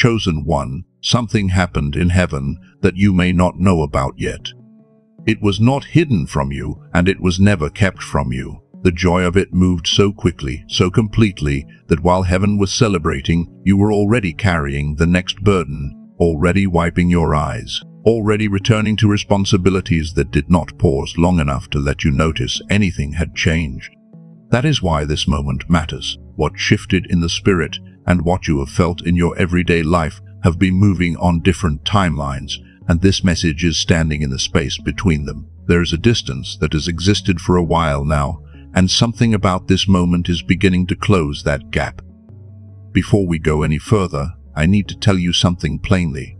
Chosen one, something happened in heaven that you may not know about yet. It was not hidden from you, and it was never kept from you. The joy of it moved so quickly, so completely, that while heaven was celebrating, you were already carrying the next burden, already wiping your eyes, already returning to responsibilities that did not pause long enough to let you notice anything had changed. That is why this moment matters. What shifted in the spirit and what you have felt in your everyday life have been moving on different timelines, and this message is standing in the space between them. There is a distance that has existed for a while now, and something about this moment is beginning to close that gap. Before we go any further, I need to tell you something plainly.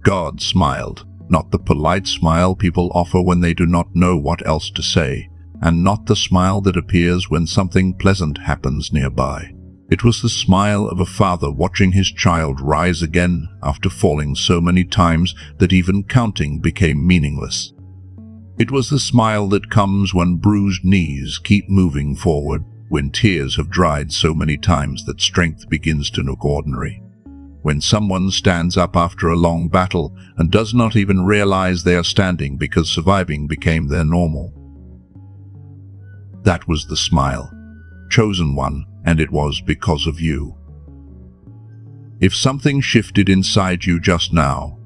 God smiled, not the polite smile people offer when they do not know what else to say, and not the smile that appears when something pleasant happens nearby. It was the smile of a father watching his child rise again after falling so many times that even counting became meaningless. It was the smile that comes when bruised knees keep moving forward, when tears have dried so many times that strength begins to look ordinary. When someone stands up after a long battle and does not even realize they are standing because surviving became their normal. That was the smile. Chosen one, and it was because of you. If something shifted inside you just now,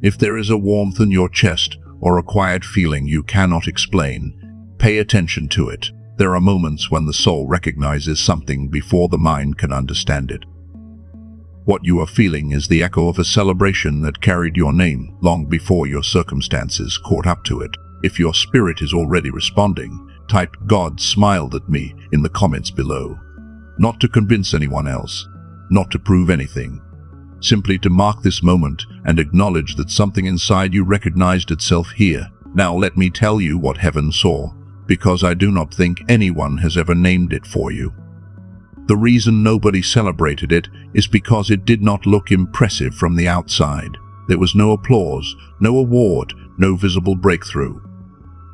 if there is a warmth in your chest or a quiet feeling you cannot explain, pay attention to it. There are moments when the soul recognizes something before the mind can understand it. What you are feeling is the echo of a celebration that carried your name long before your circumstances caught up to it. If your spirit is already responding, type "God smiled at me" in the comments below. Not to convince anyone else, not to prove anything, simply to mark this moment and acknowledge that something inside you recognized itself here. Now let me tell you what heaven saw, because I do not think anyone has ever named it for you. The reason nobody celebrated it is because it did not look impressive from the outside. There was no applause, no award, no visible breakthrough.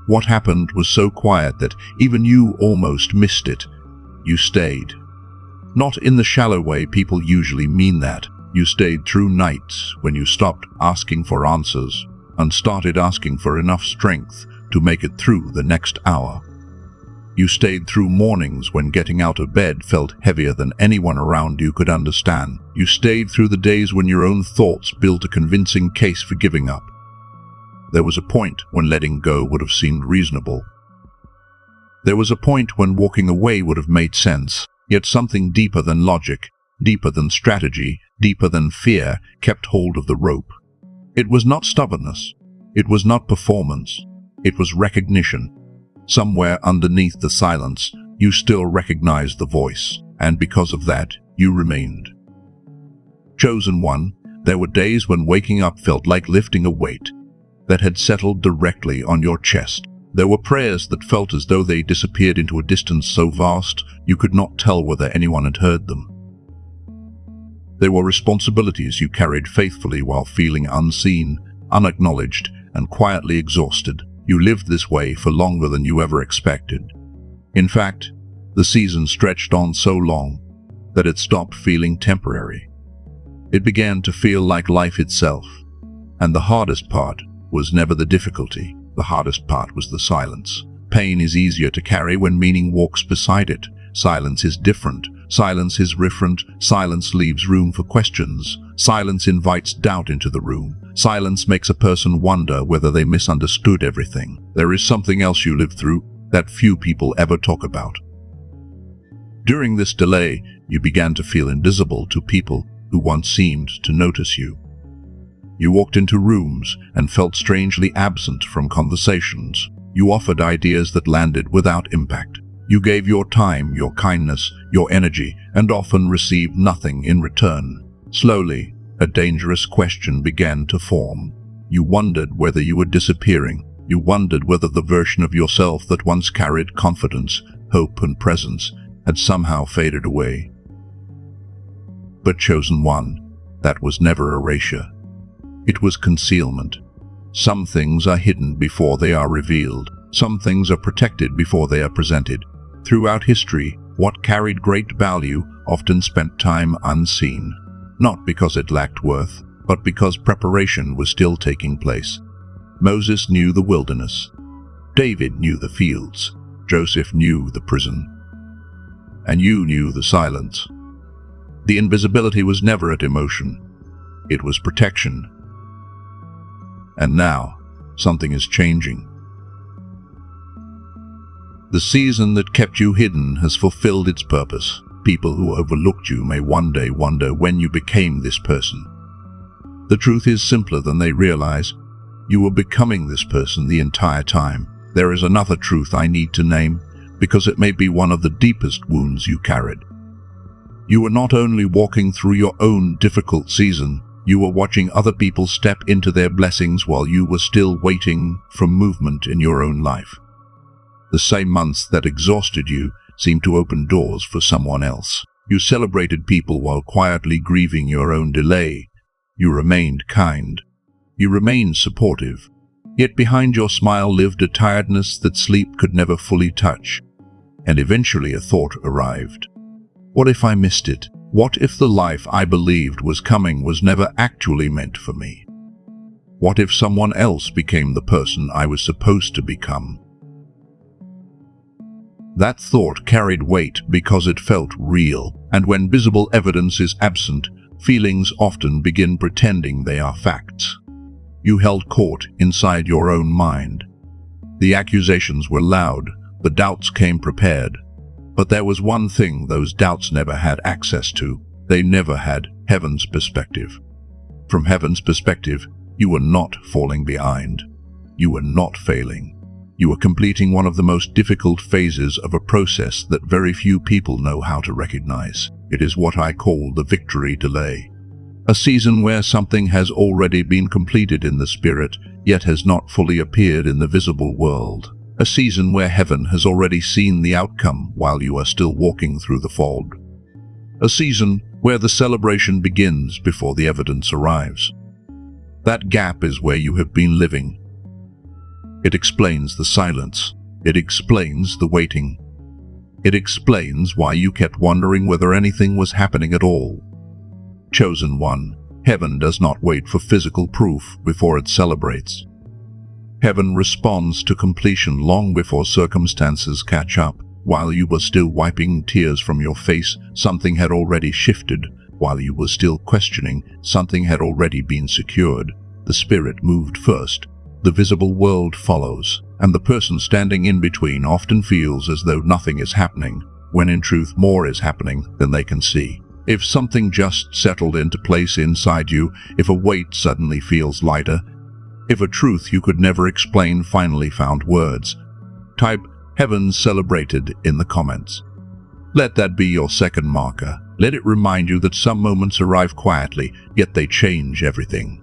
What happened was so quiet that even you almost missed it. You stayed. Not in the shallow way people usually mean that. You stayed through nights when you stopped asking for answers and started asking for enough strength to make it through the next hour. You stayed through mornings when getting out of bed felt heavier than anyone around you could understand. You stayed through the days when your own thoughts built a convincing case for giving up. There was a point when letting go would have seemed reasonable. There was a point when walking away would have made sense, yet something deeper than logic, deeper than strategy, deeper than fear kept hold of the rope. It was not stubbornness. It was not performance. It was recognition. Somewhere underneath the silence, you still recognized the voice, and because of that, you remained. Chosen one, there were days when waking up felt like lifting a weight that had settled directly on your chest. There were prayers that felt as though they disappeared into a distance so vast you could not tell whether anyone had heard them. There were responsibilities you carried faithfully while feeling unseen, unacknowledged, and quietly exhausted. You lived this way for longer than you ever expected. In fact, the season stretched on so long that it stopped feeling temporary. It began to feel like life itself, and the hardest part was never the difficulty. The hardest part was the silence. Pain is easier to carry when meaning walks beside it. Silence is different. Silence is different. Silence leaves room for questions. Silence invites doubt into the room. Silence makes a person wonder whether they misunderstood everything. There is something else you lived through that few people ever talk about. During this delay, you began to feel invisible to people who once seemed to notice you. You walked into rooms and felt strangely absent from conversations. You offered ideas that landed without impact. You gave your time, your kindness, your energy, and often received nothing in return. Slowly, a dangerous question began to form. You wondered whether you were disappearing. You wondered whether the version of yourself that once carried confidence, hope, and presence had somehow faded away. But chosen one, that was never erasure. It was concealment. Some things are hidden before they are revealed. Some things are protected before they are presented. Throughout history, what carried great value often spent time unseen. not because it lacked worth, but because preparation was still taking place. Moses knew the wilderness. David knew the fields. Joseph knew the prison. And you knew the silence. The invisibility was never at emotion. It was protection. And now, something is changing. The season that kept you hidden has fulfilled its purpose. People who overlooked you may one day wonder when you became this person. The truth is simpler than they realize. You were becoming this person the entire time. There is another truth I need to name, because it may be one of the deepest wounds you carried. You were not only walking through your own difficult season, you were watching other people step into their blessings while you were still waiting for movement in your own life. The same months that exhausted you seemed to open doors for someone else. You celebrated people while quietly grieving your own delay. You remained kind. You remained supportive. Yet behind your smile lived a tiredness that sleep could never fully touch. And eventually a thought arrived. What if I missed it? What if the life I believed was coming was never actually meant for me? What if someone else became the person I was supposed to become? That thought carried weight because it felt real, and when visible evidence is absent, feelings often begin pretending they are facts. You held court inside your own mind. The accusations were loud, the doubts came prepared. But there was one thing those doubts never had access to. They never had heaven's perspective. From heaven's perspective, you were not falling behind. You were not failing. You were completing one of the most difficult phases of a process that very few people know how to recognize. It is what I call the victory delay. A season where something has already been completed in the spirit, yet has not fully appeared in the visible world. A season where heaven has already seen the outcome while you are still walking through the fog. A season where the celebration begins before the evidence arrives. That gap is where you have been living. It explains the silence. It explains the waiting. It explains why you kept wondering whether anything was happening at all. Chosen one, heaven does not wait for physical proof before it celebrates. Heaven responds to completion long before circumstances catch up. While you were still wiping tears from your face, something had already shifted. While you were still questioning, something had already been secured. The spirit moved first. The visible world follows, and the person standing in between often feels as though nothing is happening, when in truth more is happening than they can see. If something just settled into place inside you, if a weight suddenly feels lighter, if a truth you could never explain finally found words, type "Heaven Celebrated" in the comments. Let that be your second marker. Let it remind you that some moments arrive quietly, yet they change everything.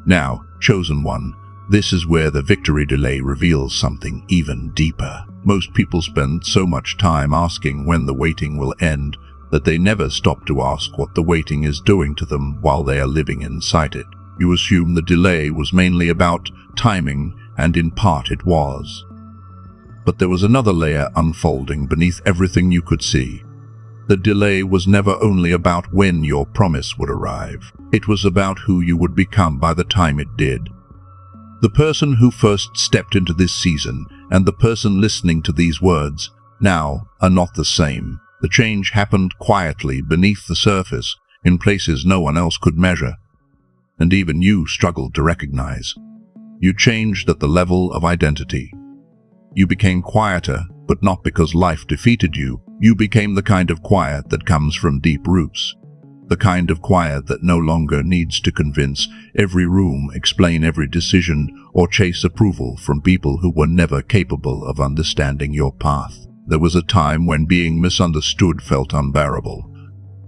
Now, chosen one, this is where the victory delay reveals something even deeper. Most people spend so much time asking when the waiting will end that they never stop to ask what the waiting is doing to them while they are living inside it. You assume the delay was mainly about timing, and in part it was. But there was another layer unfolding beneath everything you could see. The delay was never only about when your promise would arrive. It was about who you would become by the time it did. The person who first stepped into this season and the person listening to these words now are not the same. The change happened quietly beneath the surface, in places no one else could measure, and even you struggled to recognize. You changed at the level of identity. You became quieter, but not because life defeated you. You became the kind of quiet that comes from deep roots. The kind of quiet that no longer needs to convince every room, explain every decision, or chase approval from people who were never capable of understanding your path. There was a time when being misunderstood felt unbearable.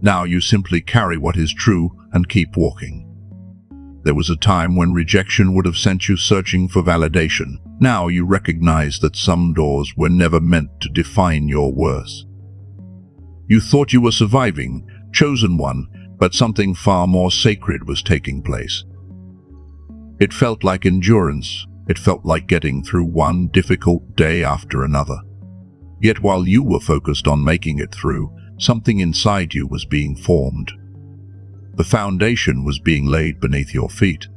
Now you simply carry what is true and keep walking. There was a time when rejection would have sent you searching for validation. Now you recognize that some doors were never meant to define your worth. You thought you were surviving, chosen one, but something far more sacred was taking place. It felt like endurance. It felt like getting through one difficult day after another. Yet while you were focused on making it through, something inside you was being formed. The foundation was being laid beneath your feet,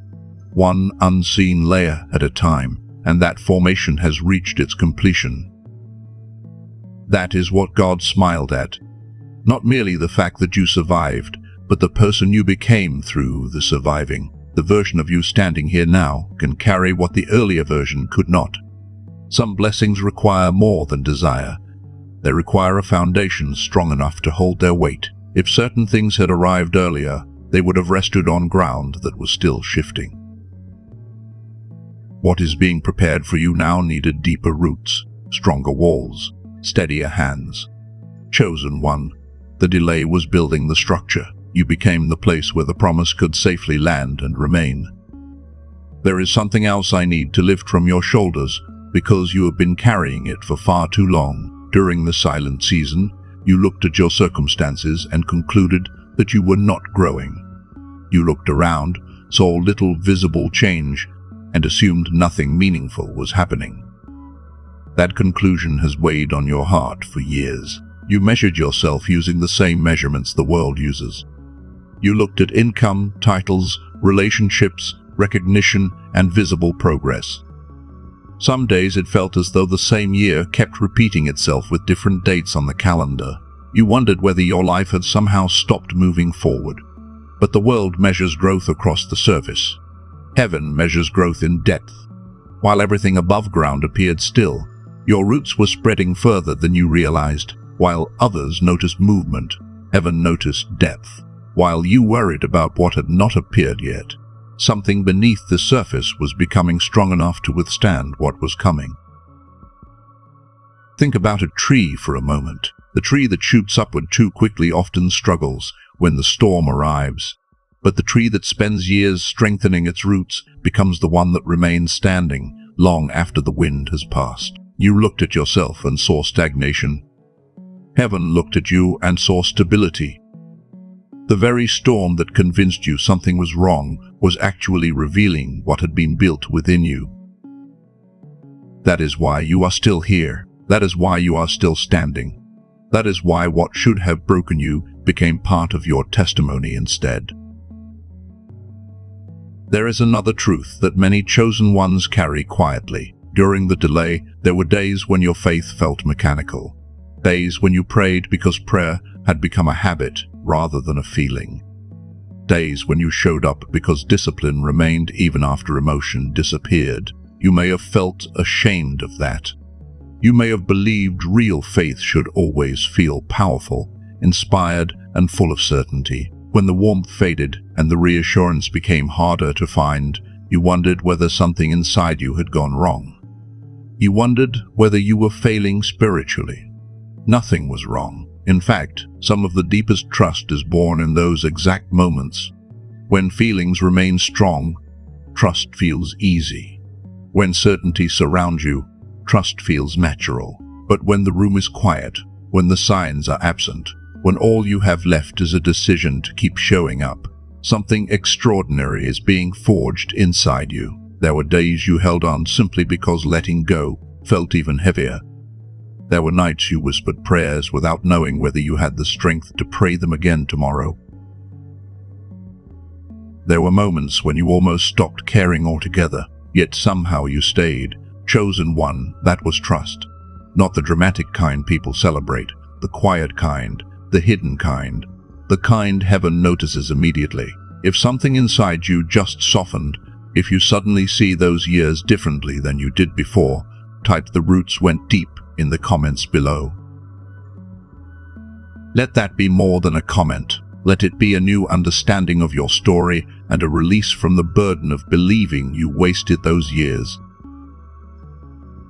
one unseen layer at a time, and that formation has reached its completion. That is what God smiled at. Not merely the fact that you survived, but the person you became through the surviving. The version of you standing here now can carry what the earlier version could not. Some blessings require more than desire. They require a foundation strong enough to hold their weight. If certain things had arrived earlier, they would have rested on ground that was still shifting. What is being prepared for you now needed deeper roots, stronger walls, steadier hands. Chosen one, the delay was building the structure. You became the place where the promise could safely land and remain. There is something else I need to lift from your shoulders, because you have been carrying it for far too long. During the silent season, you looked at your circumstances and concluded that you were not growing. You looked around, saw little visible change, and assumed nothing meaningful was happening. That conclusion has weighed on your heart for years. You measured yourself using the same measurements the world uses. You looked at income, titles, relationships, recognition, and visible progress. Some days it felt as though the same year kept repeating itself with different dates on the calendar. You wondered whether your life had somehow stopped moving forward. But the world measures growth across the surface. Heaven measures growth in depth. While everything above ground appeared still, your roots were spreading further than you realized. While others noticed movement, heaven noticed depth. While you worried about what had not appeared yet, something beneath the surface was becoming strong enough to withstand what was coming. Think about a tree for a moment. The tree that shoots upward too quickly often struggles when the storm arrives. But the tree that spends years strengthening its roots becomes the one that remains standing long after the wind has passed. You looked at yourself and saw stagnation. Heaven looked at you and saw stability. The very storm that convinced you something was wrong was actually revealing what had been built within you. That is why you are still here. That is why you are still standing. That is why what should have broken you became part of your testimony instead. There is another truth that many chosen ones carry quietly. During the delay, there were days when your faith felt mechanical. Days when you prayed because prayer had become a habit rather than a feeling. Days when you showed up because discipline remained even after emotion disappeared. You may have felt ashamed of that. You may have believed real faith should always feel powerful, inspired, and full of certainty. When the warmth faded and the reassurance became harder to find, you wondered whether something inside you had gone wrong. You wondered whether you were failing spiritually. Nothing was wrong. In fact, some of the deepest trust is born in those exact moments. When feelings remain strong, trust feels easy. When certainty surrounds you, trust feels natural. But when the room is quiet, when the signs are absent, when all you have left is a decision to keep showing up, something extraordinary is being forged inside you. There were days you held on simply because letting go felt even heavier. There were nights you whispered prayers without knowing whether you had the strength to pray them again tomorrow. There were moments when you almost stopped caring altogether, yet somehow you stayed. Chosen one, that was trust. Not the dramatic kind people celebrate, the quiet kind, the hidden kind, the kind heaven notices immediately. If something inside you just softened, if you suddenly see those years differently than you did before, type "the roots went deep" in the comments below. Let that be more than a comment. Let it be a new understanding of your story and a release from the burden of believing you wasted those years.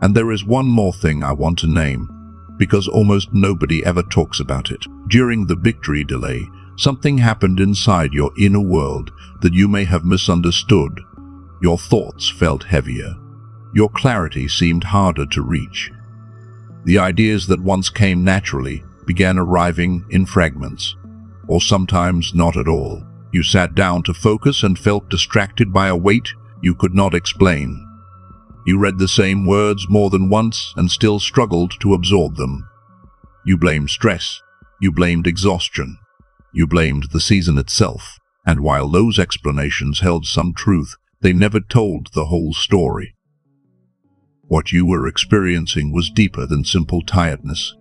And there is one more thing I want to name, because almost nobody ever talks about it. During the victory delay, something happened inside your inner world that you may have misunderstood. Your thoughts felt heavier. Your clarity seemed harder to reach. The ideas that once came naturally began arriving in fragments, or sometimes not at all. You sat down to focus and felt distracted by a weight you could not explain. You read the same words more than once and still struggled to absorb them. You blamed stress. You blamed exhaustion. You blamed the season itself. And while those explanations held some truth, they never told the whole story. What you were experiencing was deeper than simple tiredness.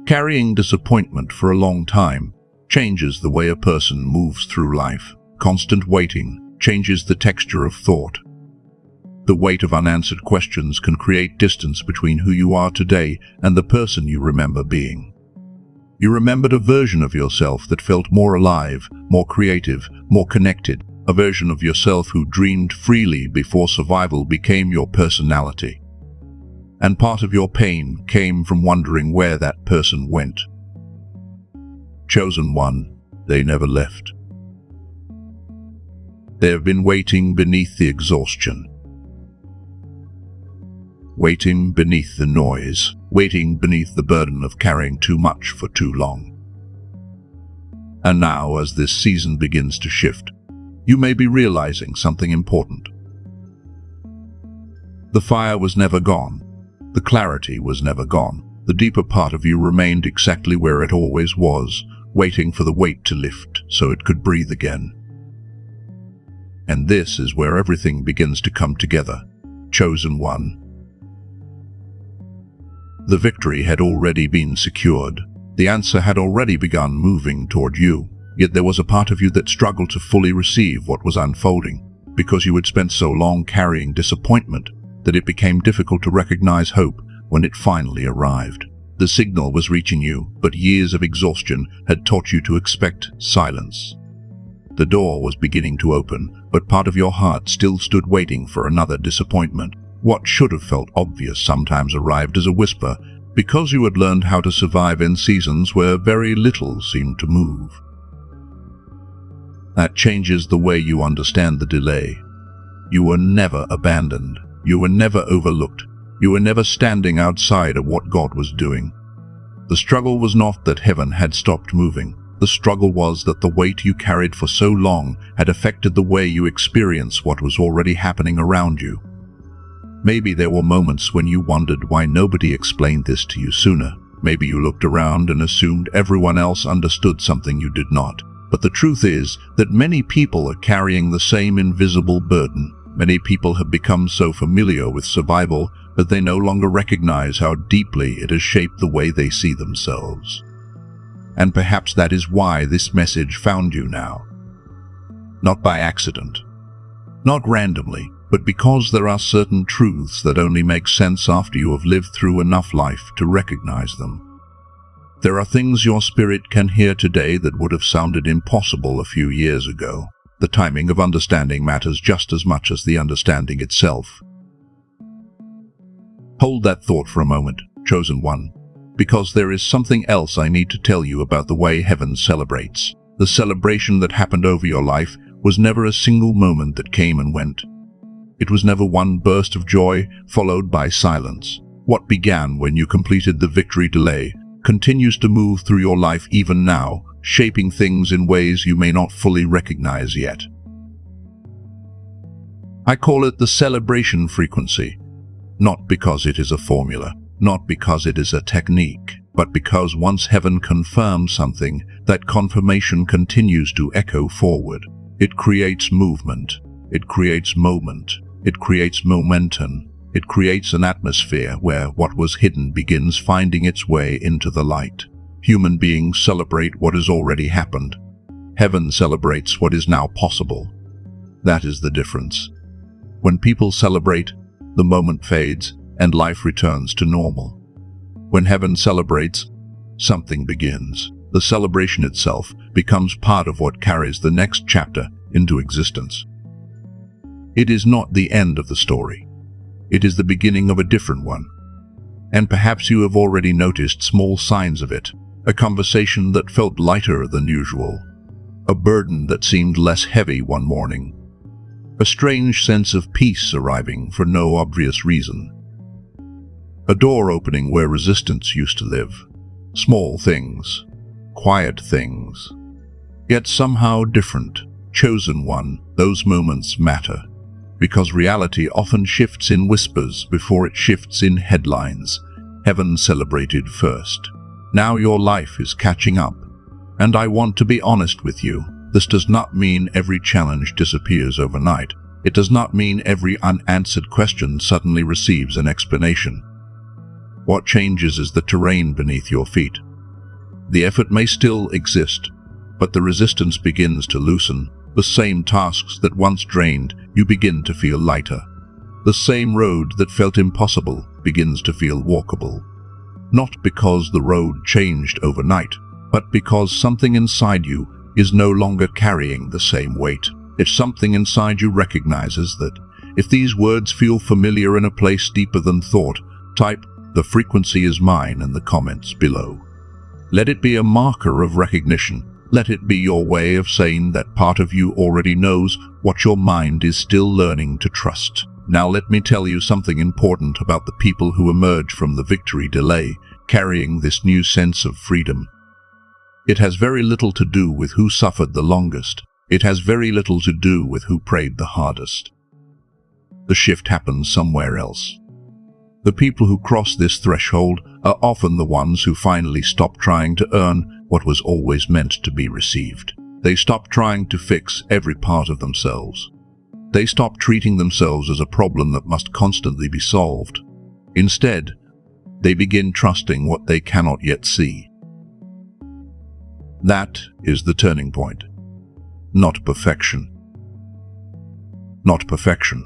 Carrying disappointment for a long time changes the way a person moves through life. Constant waiting changes the texture of thought. The weight of unanswered questions can create distance between who you are today and the person you remember being. You remembered a version of yourself that felt more alive, more creative, more connected, a version of yourself who dreamed freely before survival became your personality. And part of your pain came from wondering where that person went. Chosen one, they never left. They have been waiting beneath the exhaustion. Waiting beneath the noise, waiting beneath the burden of carrying too much for too long. And now, as this season begins to shift, you may be realizing something important. The fire was never gone. The clarity was never gone. The deeper part of you remained exactly where it always was, waiting for the weight to lift so it could breathe again. And this is where everything begins to come together. Chosen one. The victory had already been secured. The answer had already begun moving toward you. Yet there was a part of you that struggled to fully receive what was unfolding, because you had spent so long carrying disappointment that it became difficult to recognize hope when it finally arrived. The signal was reaching you, but years of exhaustion had taught you to expect silence. The door was beginning to open, but part of your heart still stood waiting for another disappointment. What should have felt obvious sometimes arrived as a whisper, because you had learned how to survive in seasons where very little seemed to move. That changes the way you understand the delay. You were never abandoned. You were never overlooked. You were never standing outside of what God was doing. The struggle was not that heaven had stopped moving. The struggle was that the weight you carried for so long had affected the way you experience what was already happening around you. Maybe there were moments when you wondered why nobody explained this to you sooner. Maybe you looked around and assumed everyone else understood something you did not. But the truth is that many people are carrying the same invisible burden. Many people have become so familiar with survival that they no longer recognize how deeply it has shaped the way they see themselves. And perhaps that is why this message found you now. Not by accident, not randomly, but because there are certain truths that only make sense after you have lived through enough life to recognize them. There are things your spirit can hear today that would have sounded impossible a few years ago. The timing of understanding matters just as much as the understanding itself. Hold that thought for a moment, chosen one, because there is something else I need to tell you about the way heaven celebrates. The celebration that happened over your life was never a single moment that came and went. It was never one burst of joy followed by silence. What began when you completed the victory delay continues to move through your life even now, shaping things in ways you may not fully recognize yet. I call it the celebration frequency, not because it is a formula, not because it is a technique, but because once heaven confirms something, that confirmation continues to echo forward. It creates movement, it creates moment, it creates momentum, it creates an atmosphere where what was hidden begins finding its way into the light. Human beings celebrate what has already happened. Heaven celebrates what is now possible. That is the difference. When people celebrate, the moment fades and life returns to normal. When heaven celebrates, something begins. The celebration itself becomes part of what carries the next chapter into existence. It is not the end of the story. It is the beginning of a different one. And perhaps you have already noticed small signs of it. A conversation that felt lighter than usual. A burden that seemed less heavy one morning. A strange sense of peace arriving for no obvious reason. A door opening where resistance used to live. Small things. Quiet things. Yet somehow different. Chosen one, those moments matter. Because reality often shifts in whispers before it shifts in headlines. Heaven celebrated first. Now your life is catching up. And I want to be honest with you. This does not mean every challenge disappears overnight. It does not mean every unanswered question suddenly receives an explanation. What changes is the terrain beneath your feet. The effort may still exist, but the resistance begins to loosen. The same tasks that once drained, you begin to feel lighter. The same road that felt impossible begins to feel walkable. Not because the road changed overnight, but because something inside you is no longer carrying the same weight. If something inside you recognizes that, if these words feel familiar in a place deeper than thought, type "the frequency is mine" in the comments below. Let it be a marker of recognition. Let it be your way of saying that part of you already knows what your mind is still learning to trust. Now let me tell you something important about the people who emerge from the victory delay, carrying this new sense of freedom. It has very little to do with who suffered the longest. It has very little to do with who prayed the hardest. The shift happens somewhere else. The people who cross this threshold are often the ones who finally stop trying to earn what was always meant to be received. They stop trying to fix every part of themselves. They stop treating themselves as a problem that must constantly be solved. Instead, they begin trusting what they cannot yet see. That is the turning point. Not perfection. Not perfection.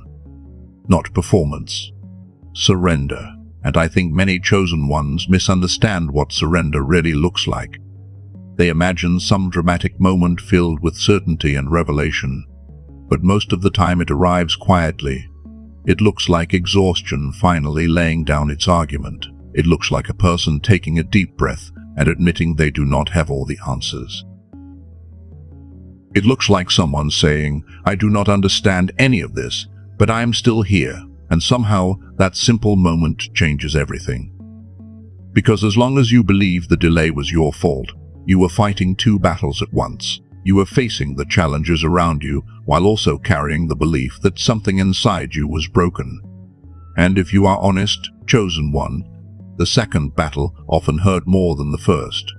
Not performance. Surrender. And I think many chosen ones misunderstand what surrender really looks like. They imagine some dramatic moment filled with certainty and revelation, but most of the time it arrives quietly. It looks like exhaustion finally laying down its argument. It looks like a person taking a deep breath and admitting they do not have all the answers. It looks like someone saying, "I do not understand any of this, but I am still here," and somehow that simple moment changes everything. Because as long as you believe the delay was your fault, you were fighting two battles at once. You were facing the challenges around you while also carrying the belief that something inside you was broken. And if you are honest, chosen one, the second battle often hurt more than the first.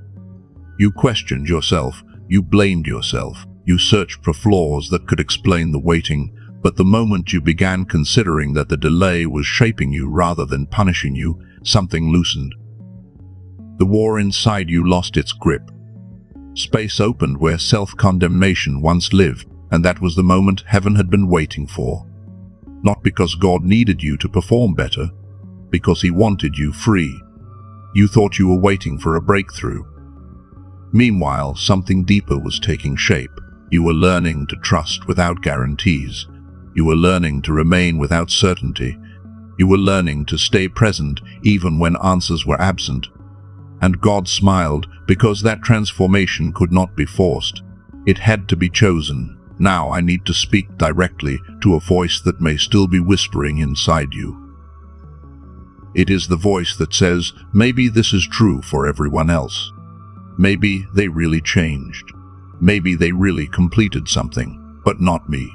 You questioned yourself, you blamed yourself, you searched for flaws that could explain the waiting, but the moment you began considering that the delay was shaping you rather than punishing you, something loosened. The war inside you lost its grip. Space opened where self-condemnation once lived, and that was the moment heaven had been waiting for. Not because God needed you to perform better, because He wanted you free. You thought you were waiting for a breakthrough. Meanwhile, something deeper was taking shape. You were learning to trust without guarantees. You were learning to remain without certainty. You were learning to stay present even when answers were absent. And God smiled because that transformation could not be forced. It had to be chosen. Now I need to speak directly to a voice that may still be whispering inside you. It is the voice that says, maybe this is true for everyone else. Maybe they really changed. Maybe they really completed something, but not me.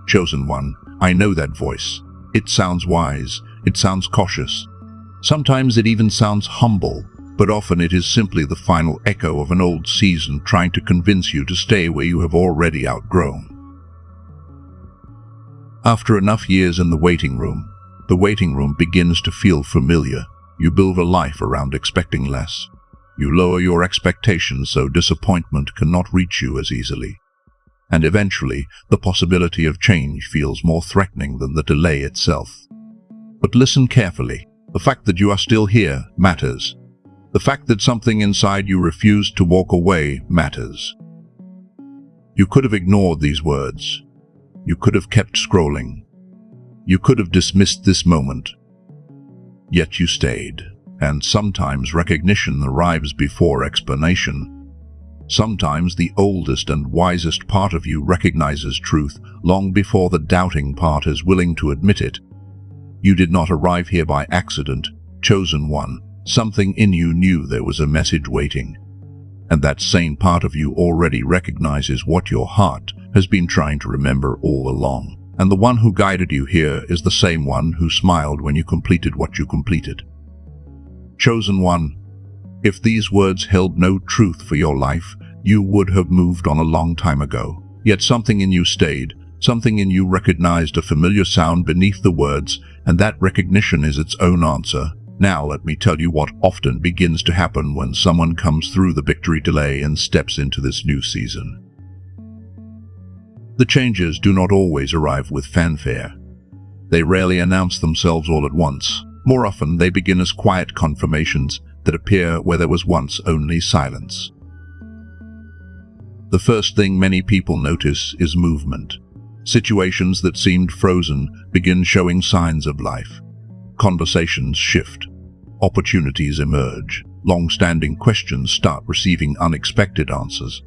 Chosen one, I know that voice. It sounds wise. It sounds cautious. Sometimes it even sounds humble. But often it is simply the final echo of an old season trying to convince you to stay where you have already outgrown. After enough years in the waiting room begins to feel familiar. You build a life around expecting less. You lower your expectations so disappointment cannot reach you as easily. And eventually, the possibility of change feels more threatening than the delay itself. But listen carefully. The fact that you are still here matters. The fact that something inside you refused to walk away matters. You could have ignored these words. You could have kept scrolling. You could have dismissed this moment. Yet you stayed, and sometimes recognition arrives before explanation. Sometimes the oldest and wisest part of you recognizes truth long before the doubting part is willing to admit it. You did not arrive here by accident, chosen one. Something in you knew there was a message waiting, and that same part of you already recognizes what your heart has been trying to remember all along. And the one who guided you here is the same one who smiled when you completed what you completed. Chosen one, if these words held no truth for your life, You would have moved on a long time ago. Yet something in you stayed. Something in you recognized a familiar sound beneath the words, and that recognition is its own answer. Now let me tell you what often begins to happen when someone comes through the victory delay and steps into this new season. The changes do not always arrive with fanfare. They rarely announce themselves all at once. More often, they begin as quiet confirmations that appear where there was once only silence. The first thing many people notice is movement. Situations that seemed frozen begin showing signs of life. Conversations shift. Opportunities emerge. Long-standing questions start receiving unexpected answers.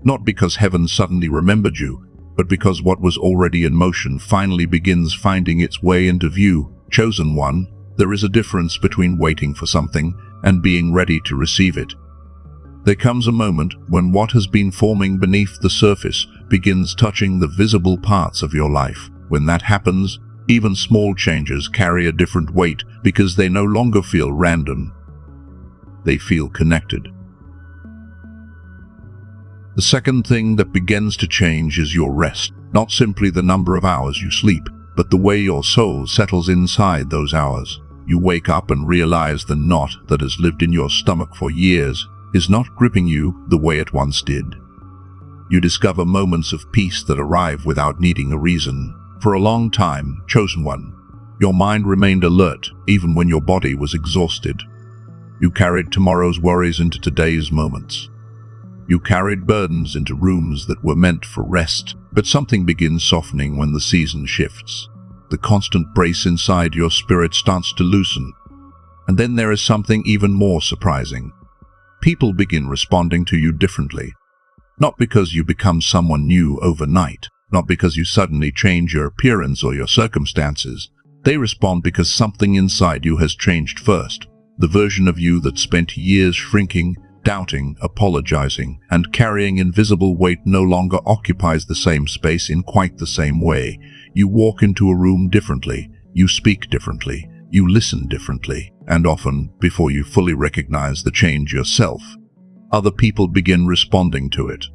Not because heaven suddenly remembered you, but because what was already in motion finally begins finding its way into view. Chosen one, there is a difference between waiting for something and being ready to receive it. There comes a moment when what has been forming beneath the surface begins touching the visible parts of your life. When that happens, even small changes carry a different weight because they no longer feel random. They feel connected. The second thing that begins to change is your rest. Not simply the number of hours you sleep, but the way your soul settles inside those hours. You wake up and realize the knot that has lived in your stomach for years is not gripping you the way it once did. You discover moments of peace that arrive without needing a reason. For a long time, chosen one, your mind remained alert even when your body was exhausted. You carried tomorrow's worries into today's moments. You carried burdens into rooms that were meant for rest, but something begins softening when the season shifts. The constant brace inside your spirit starts to loosen. And then there is something even more surprising. People begin responding to you differently. Not because you become someone new overnight, not because you suddenly change your appearance or your circumstances. They respond because something inside you has changed first. The version of you that spent years shrinking, doubting, apologizing, and carrying invisible weight no longer occupies the same space in quite the same way. You walk into a room differently, you speak differently, you listen differently, and often, before you fully recognize the change yourself, other people begin responding to it.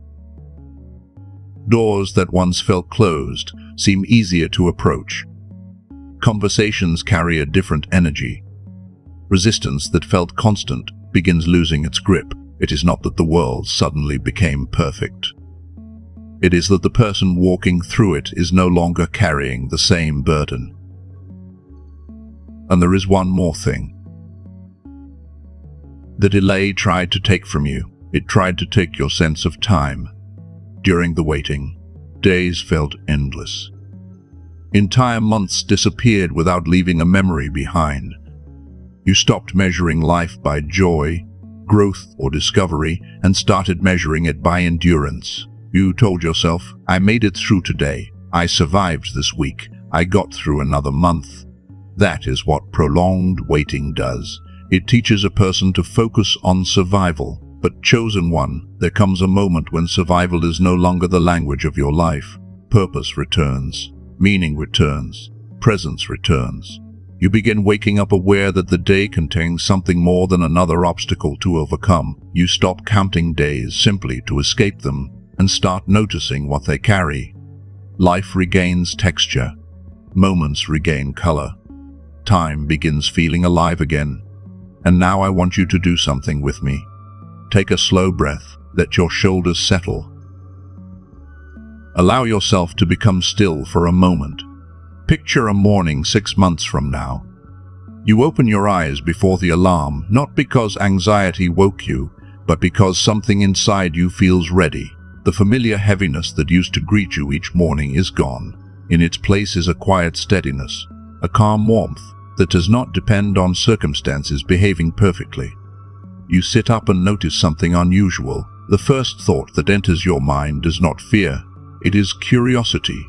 Doors that once felt closed seem easier to approach. Conversations carry a different energy. Resistance that felt constant begins losing its grip. It is not that the world suddenly became perfect. It is that the person walking through it is no longer carrying the same burden. And there is one more thing. The delay tried to take from you. It tried to take your sense of time. During the waiting, days felt endless. Entire months disappeared without leaving a memory behind. You stopped measuring life by joy, growth, or discovery, and started measuring it by endurance. You told yourself, I made it through today. I survived this week. I got through another month. That is what prolonged waiting does. It teaches a person to focus on survival. But chosen one, there comes a moment when survival is no longer the language of your life. Purpose returns. Meaning returns. Presence returns. You begin waking up aware that the day contains something more than another obstacle to overcome. You stop counting days simply to escape them and start noticing what they carry. Life regains texture. Moments regain color. Time begins feeling alive again. And now I want you to do something with me. Take a slow breath. Let your shoulders settle. Allow yourself to become still for a moment. Picture a morning 6 months from now. You open your eyes before the alarm, not because anxiety woke you, but because something inside you feels ready. The familiar heaviness that used to greet you each morning is gone. In its place is a quiet steadiness, a calm warmth that does not depend on circumstances behaving perfectly. You sit up and notice something unusual. The first thought that enters your mind is not fear. It is curiosity.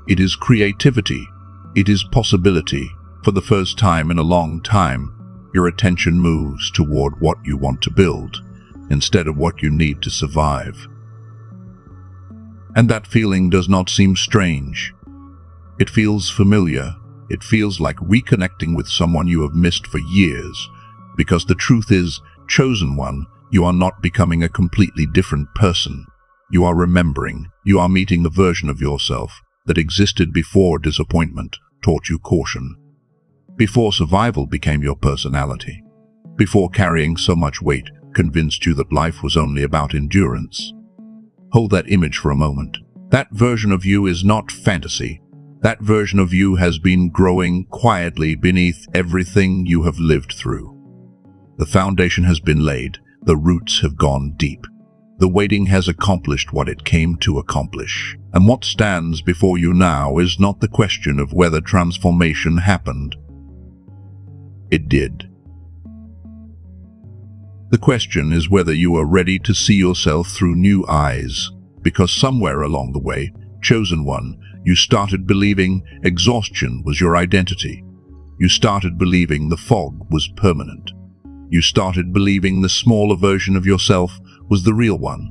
It is creativity. It is possibility. For the first time in a long time, your attention moves toward what you want to build, instead of what you need to survive. And that feeling does not seem strange. It feels familiar. It feels like reconnecting with someone you have missed for years. Because the truth is, chosen one, You are not becoming a completely different person. You are remembering. You are meeting the version of yourself that existed before disappointment taught you caution, before survival became your personality, before carrying so much weight convinced you that life was only about endurance. Hold that image for a moment. That version of you is not fantasy. That version of you has been growing quietly beneath everything you have lived through. The foundation has been laid. The roots have gone deep. The waiting has accomplished what it came to accomplish. And what stands before you now is not the question of whether transformation happened. It did. The question is whether you are ready to see yourself through new eyes, because somewhere along the way, chosen one, you started believing exhaustion was your identity. You started believing the fog was permanent. You started believing the smaller version of yourself was the real one.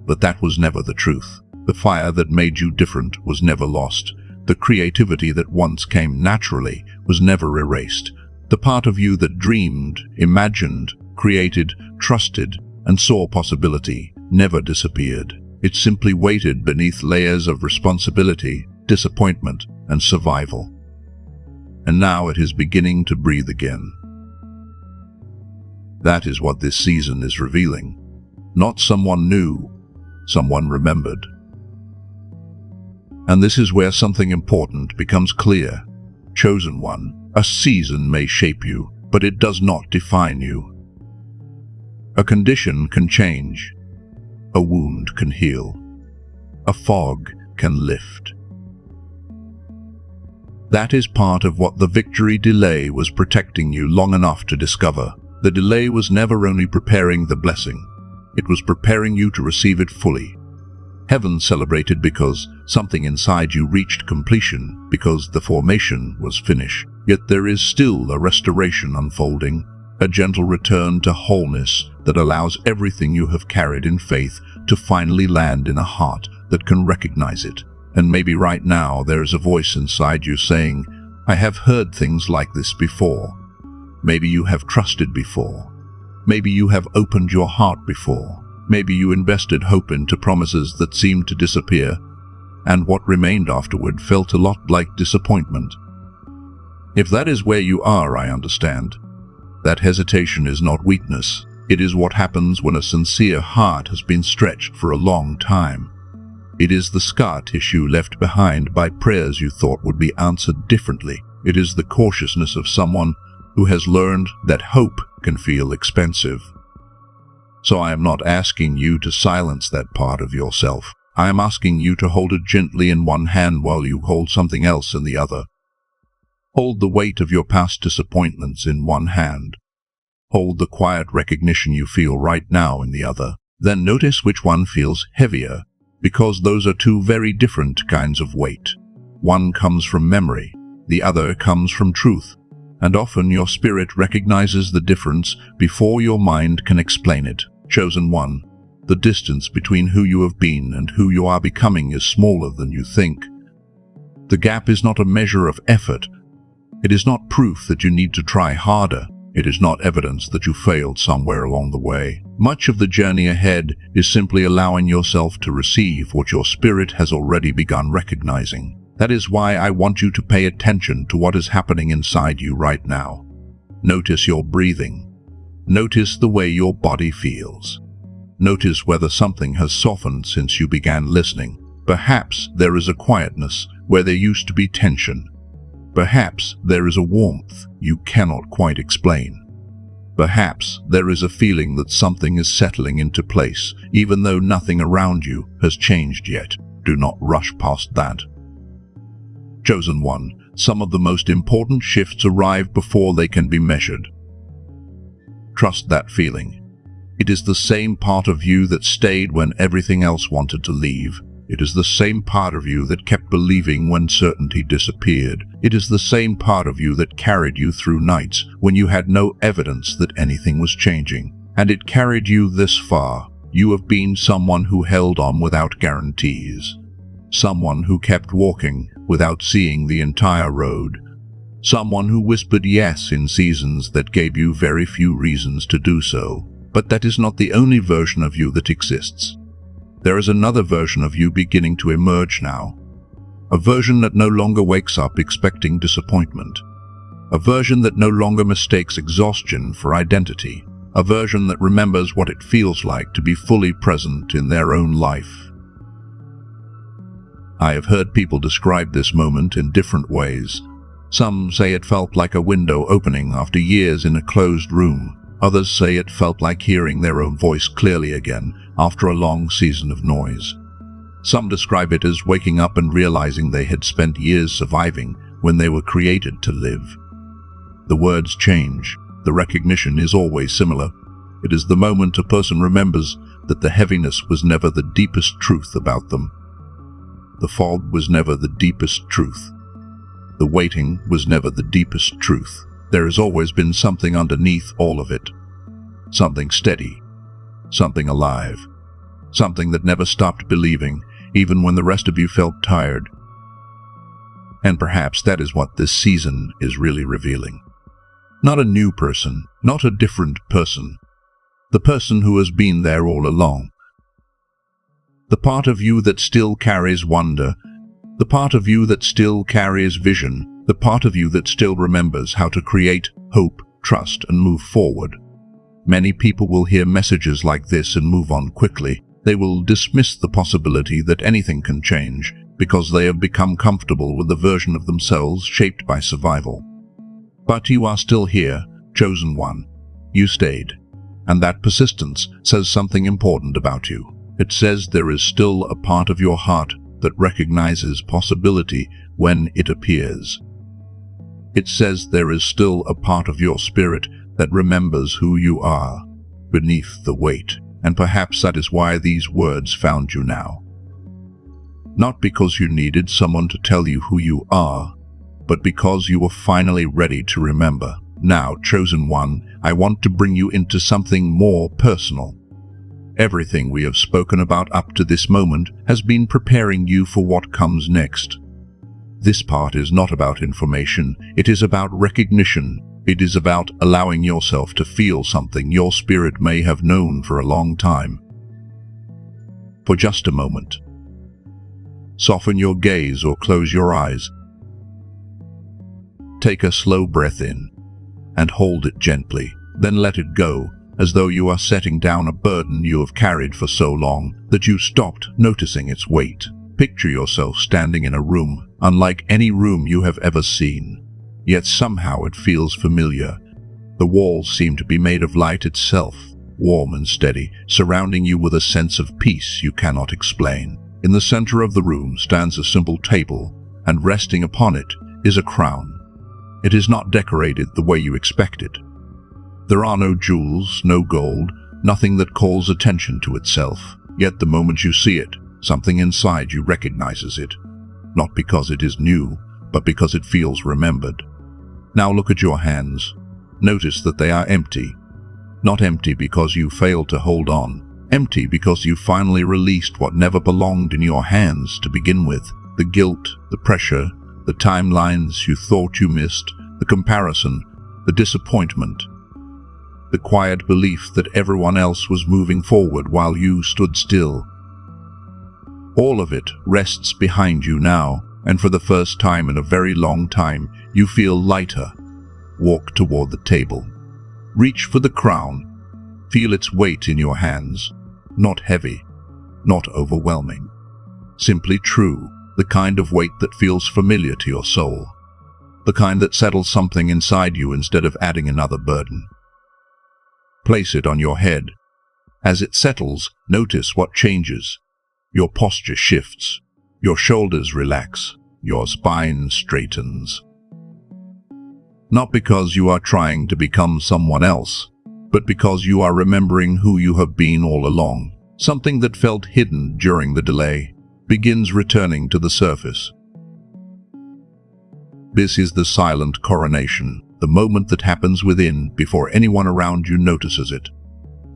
But that was never the truth. The fire that made you different was never lost. The creativity that once came naturally was never erased. The part of you that dreamed, imagined, created, trusted, and saw possibility never disappeared. It simply waited beneath layers of responsibility, disappointment, and survival. And now it is beginning to breathe again. That is what this season is revealing. Not someone new, someone remembered. And this is where something important becomes clear. Chosen one, a season may shape you, but it does not define you. A condition can change. A wound can heal. A fog can lift. That is part of what the victory delay was protecting you long enough to discover. The delay was never only preparing the blessing, it was preparing you to receive it fully. Heaven celebrated because something inside you reached completion, because the formation was finished. Yet there is still a restoration unfolding, a gentle return to wholeness that allows everything you have carried in faith to finally land in a heart that can recognize it. And maybe right now there is a voice inside you saying, I have heard things like this before. Maybe you have trusted before. Maybe you have opened your heart before. Maybe you invested hope into promises that seemed to disappear, and what remained afterward felt a lot like disappointment. If that is where you are, I understand. That hesitation is not weakness. It is what happens when a sincere heart has been stretched for a long time. It is the scar tissue left behind by prayers you thought would be answered differently. It is the cautiousness of someone who has learned that hope can feel expensive. So I am not asking you to silence that part of yourself. I am asking you to hold it gently in one hand while you hold something else in the other. Hold the weight of your past disappointments in one hand. Hold the quiet recognition you feel right now in the other. Then notice which one feels heavier, because those are two very different kinds of weight. One comes from memory, the other comes from truth. And often your spirit recognizes the difference before your mind can explain it. Chosen one, the distance between who you have been and who you are becoming is smaller than you think. The gap is not a measure of effort. It is not proof that you need to try harder. It is not evidence that you failed somewhere along the way. Much of the journey ahead is simply allowing yourself to receive what your spirit has already begun recognizing. That is why I want you to pay attention to what is happening inside you right now. Notice your breathing. Notice the way your body feels. Notice whether something has softened since you began listening. Perhaps there is a quietness where there used to be tension. Perhaps there is a warmth you cannot quite explain. Perhaps there is a feeling that something is settling into place, even though nothing around you has changed yet. Do not rush past that. Chosen one, some of the most important shifts arrive before they can be measured. Trust that feeling. It is the same part of you that stayed when everything else wanted to leave. It is the same part of you that kept believing when certainty disappeared. It is the same part of you that carried you through nights when you had no evidence that anything was changing. And it carried you this far. You have been someone who held on without guarantees. Someone who kept walking without seeing the entire road. Someone who whispered yes in seasons that gave you very few reasons to do so. But that is not the only version of you that exists. There is another version of you beginning to emerge now. A version that no longer wakes up expecting disappointment. A version that no longer mistakes exhaustion for identity. A version that remembers what it feels like to be fully present in their own life. I have heard people describe this moment in different ways. Some say it felt like a window opening after years in a closed room. Others say it felt like hearing their own voice clearly again after a long season of noise. Some describe it as waking up and realizing they had spent years surviving when they were created to live. The words change. The recognition is always similar. It is the moment a person remembers that the heaviness was never the deepest truth about them. The fog was never the deepest truth. The waiting was never the deepest truth. There has always been something underneath all of it. Something steady. Something alive. Something that never stopped believing, even when the rest of you felt tired. And perhaps that is what this season is really revealing. Not a new person, not a different person. The person who has been there all along. The part of you that still carries wonder. The part of you that still carries vision. The part of you that still remembers how to create hope, trust, and move forward. Many people will hear messages like this and move on quickly. They will dismiss the possibility that anything can change because they have become comfortable with the version of themselves shaped by survival. But you are still here, chosen one. You stayed. And that persistence says something important about you. It says there is still a part of your heart that recognizes possibility when it appears. It says there is still a part of your spirit that remembers who you are beneath the weight. And perhaps that is why these words found you now. Not because you needed someone to tell you who you are, but because you were finally ready to remember. Now, chosen one, I want to bring you into something more personal. Everything we have spoken about up to this moment has been preparing you for what comes next. This part is not about information, it is about recognition. It is about allowing yourself to feel something your spirit may have known for a long time. For just a moment. Soften your gaze or close your eyes. Take a slow breath in and hold it gently, then let it go, as though you are setting down a burden you have carried for so long that you stopped noticing its weight. Picture yourself standing in a room unlike any room you have ever seen. Yet somehow it feels familiar. The walls seem to be made of light itself, warm and steady, surrounding you with a sense of peace you cannot explain. In the center of the room stands a simple table, and resting upon it is a crown. It is not decorated the way you expected. There are no jewels, no gold, nothing that calls attention to itself. Yet the moment you see it, something inside you recognizes it. Not because it is new, but because it feels remembered. Now look at your hands. Notice that they are empty. Not empty because you failed to hold on. Empty because you finally released what never belonged in your hands to begin with. The guilt, the pressure, the timelines you thought you missed, the comparison, the disappointment. The quiet belief that everyone else was moving forward while you stood still. All of it rests behind you now. And for the first time in a very long time, you feel lighter. Walk toward the table. Reach for the crown. Feel its weight in your hands. Not heavy, not overwhelming. Simply true, the kind of weight that feels familiar to your soul. The kind that settles something inside you instead of adding another burden. Place it on your head. As it settles, notice what changes. Your posture shifts. Your shoulders relax, your spine straightens. Not because you are trying to become someone else, but because you are remembering who you have been all along. Something that felt hidden during the delay begins returning to the surface. This is the silent coronation, the moment that happens within before anyone around you notices it.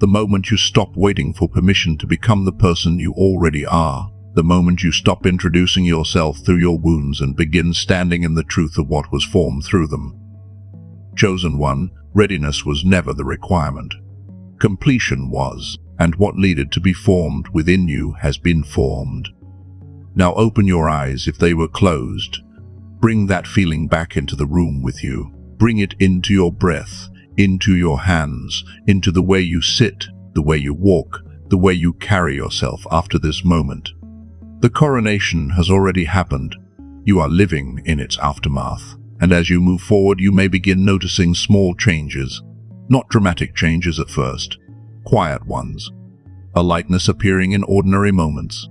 The moment you stop waiting for permission to become the person you already are. The moment you stop introducing yourself through your wounds and begin standing in the truth of what was formed through them. Chosen one, readiness was never the requirement. Completion was, and what needed to be formed within you has been formed. Now open your eyes if they were closed. Bring that feeling back into the room with you. Bring it into your breath, into your hands, into the way you sit, the way you walk, the way you carry yourself after this moment. The coronation has already happened. You are living in its aftermath. And as you move forward, you may begin noticing small changes. Not dramatic changes at first, quiet ones. A lightness appearing in ordinary moments.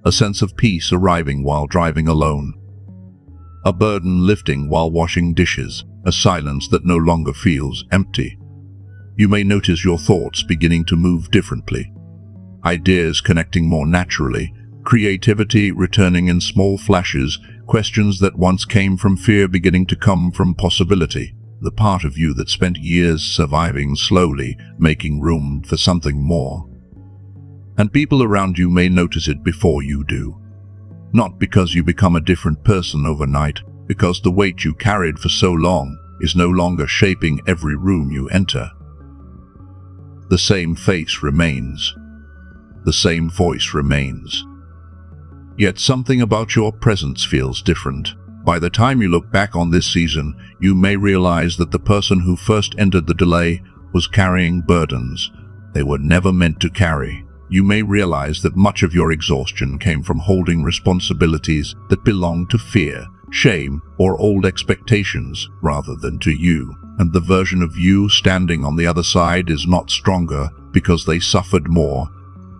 A sense of peace arriving while driving alone. A burden lifting while washing dishes. A silence that no longer feels empty. You may notice your thoughts beginning to move differently. Ideas connecting more naturally. Creativity returning in small flashes. Questions that once came from fear beginning to come from possibility. The part of you that spent years surviving slowly, making room for something more. And people around you may notice it before you do. Not because you become a different person overnight, because the weight you carried for so long is no longer shaping every room you enter. The same face remains. The same voice remains. Yet something about your presence feels different. By the time you look back on this season, you may realize that the person who first entered the delay was carrying burdens they were never meant to carry. You may realize that much of your exhaustion came from holding responsibilities that belonged to fear, shame, or old expectations rather than to you. And the version of you standing on the other side is not stronger because they suffered more.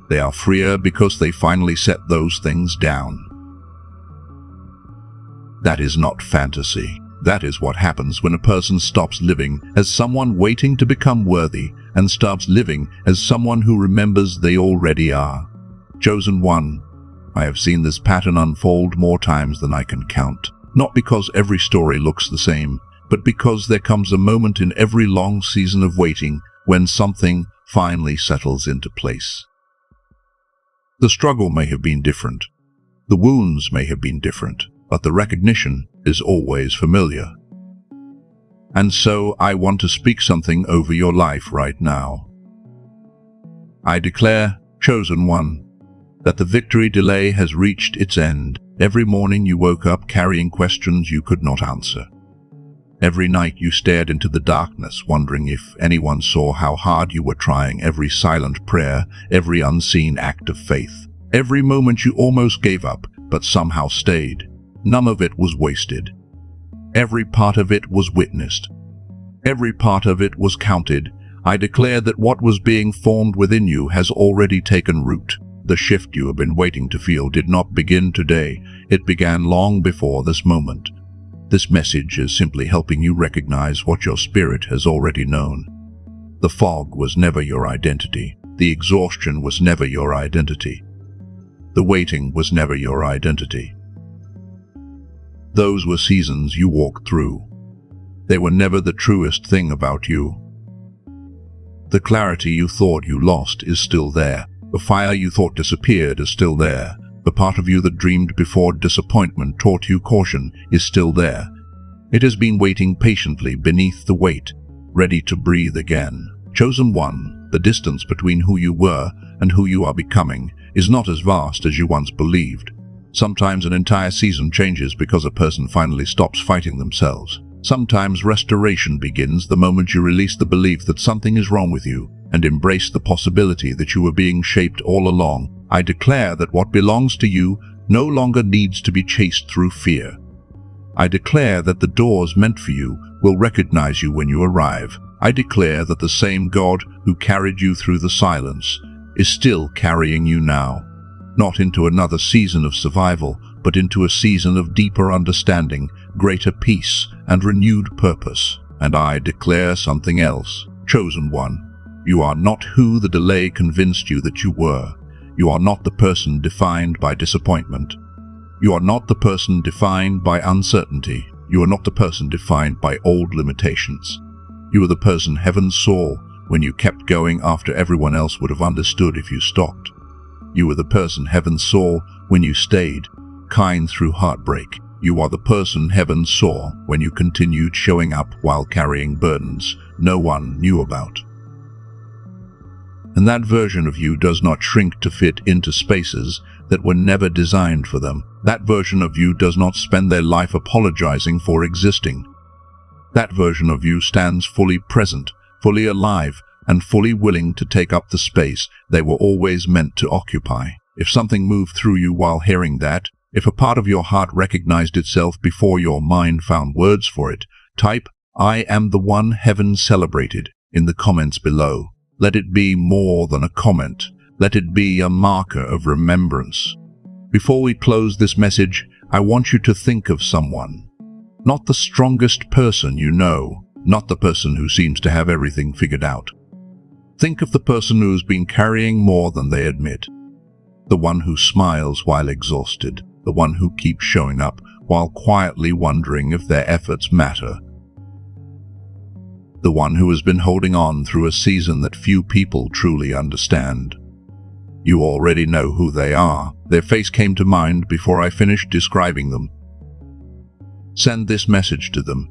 They are freer because they finally set those things down. That is not fantasy. That is what happens when a person stops living as someone waiting to become worthy and starts living as someone who remembers they already are. Chosen one. I have seen this pattern unfold more times than I can count. Not because every story looks the same, but because there comes a moment in every long season of waiting when something finally settles into place. The struggle may have been different. The wounds may have been different, but the recognition is always familiar. And so I want to speak something over your life right now. I declare, chosen one, that the victory delay has reached its end. Every morning you woke up carrying questions you could not answer. Every night you stared into the darkness, wondering if anyone saw how hard you were trying. Every silent prayer, every unseen act of faith. Every moment you almost gave up, but somehow stayed. None of it was wasted. Every part of it was witnessed. Every part of it was counted. I declare that what was being formed within you has already taken root. The shift you have been waiting to feel did not begin today. It began long before this moment. This message is simply helping you recognize what your spirit has already known. The fog was never your identity. The exhaustion was never your identity. The waiting was never your identity. Those were seasons you walked through. They were never the truest thing about you. The clarity you thought you lost is still there. The fire you thought disappeared is still there. The part of you that dreamed before disappointment taught you caution is still there. It has been waiting patiently beneath the weight, ready to breathe again. Chosen one, the distance between who you were and who you are becoming is not as vast as you once believed. Sometimes an entire season changes because a person finally stops fighting themselves. Sometimes restoration begins the moment you release the belief that something is wrong with you and embrace the possibility that you were being shaped all along. I declare that what belongs to you no longer needs to be chased through fear. I declare that the doors meant for you will recognize you when you arrive. I declare that the same God who carried you through the silence is still carrying you now. Not into another season of survival, but into a season of deeper understanding, greater peace, and renewed purpose. And I declare something else. Chosen one, you are not who the delay convinced you that you were. You are not the person defined by disappointment. You are not the person defined by uncertainty. You are not the person defined by old limitations. You are the person heaven saw when you kept going after everyone else would have understood if you stopped. You are the person heaven saw when you stayed, kind through heartbreak. You are the person heaven saw when you continued showing up while carrying burdens no one knew about. And that version of you does not shrink to fit into spaces that were never designed for them. That version of you does not spend their life apologizing for existing. That version of you stands fully present, fully alive, and fully willing to take up the space they were always meant to occupy. If something moved through you while hearing that, if a part of your heart recognized itself before your mind found words for it, type, "I am the one heaven celebrated," in the comments below. Let it be more than a comment. Let it be a marker of remembrance. Before we close this message, I want you to think of someone. Not the strongest person you know, not the person who seems to have everything figured out. Think of the person who's been carrying more than they admit. The one who smiles while exhausted. The one who keeps showing up while quietly wondering if their efforts matter. The one who has been holding on through a season that few people truly understand. You already know who they are. Their face came to mind before I finished describing them. Send this message to them,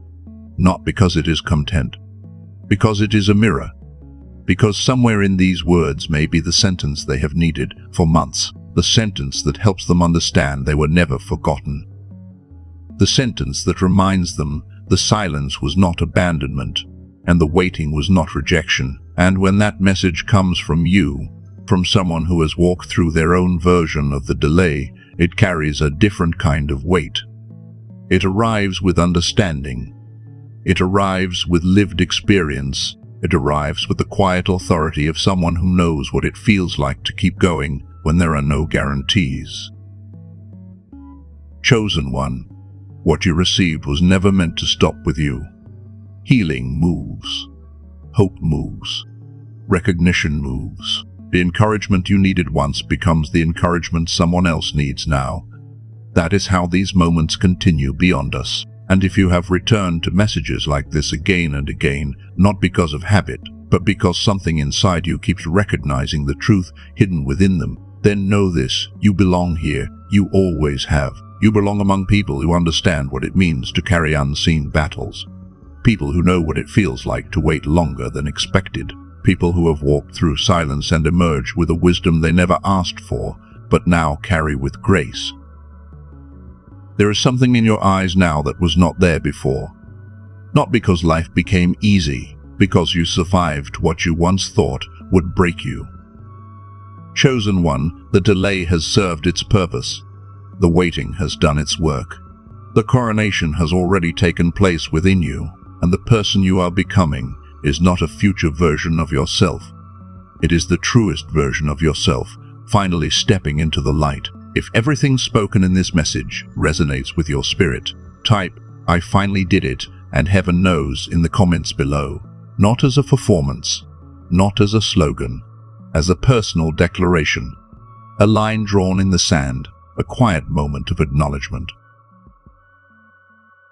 not because it is content, because it is a mirror, because somewhere in these words may be the sentence they have needed for months, the sentence that helps them understand they were never forgotten, the sentence that reminds them the silence was not abandonment, and the waiting was not rejection. And when that message comes from you, from someone who has walked through their own version of the delay, it carries a different kind of weight. It arrives with understanding. It arrives with lived experience. It arrives with the quiet authority of someone who knows what it feels like to keep going when there are no guarantees. Chosen one, what you received was never meant to stop with you. Healing moves. Hope moves. Recognition moves. The encouragement you needed once becomes the encouragement someone else needs now. That is how these moments continue beyond us. And if you have returned to messages like this again and again, not because of habit, but because something inside you keeps recognizing the truth hidden within them, then know this: you belong here. You always have. You belong among people who understand what it means to carry unseen battles. People who know what it feels like to wait longer than expected. People who have walked through silence and emerged with a wisdom they never asked for, but now carry with grace. There is something in your eyes now that was not there before. Not because life became easy, because you survived what you once thought would break you. Chosen one, the delay has served its purpose. The waiting has done its work. The coronation has already taken place within you, and the person you are becoming is not a future version of yourself. It is the truest version of yourself, finally stepping into the light. If everything spoken in this message resonates with your spirit, type, "I finally did it," and heaven knows in the comments below. Not as a performance, not as a slogan, as a personal declaration. A line drawn in the sand, a quiet moment of acknowledgement.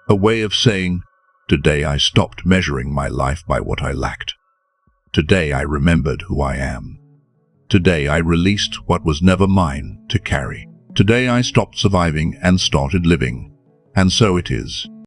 A way of saying, today I stopped measuring my life by what I lacked. Today I remembered who I am. Today I released what was never mine to carry. Today I stopped surviving and started living. And so it is.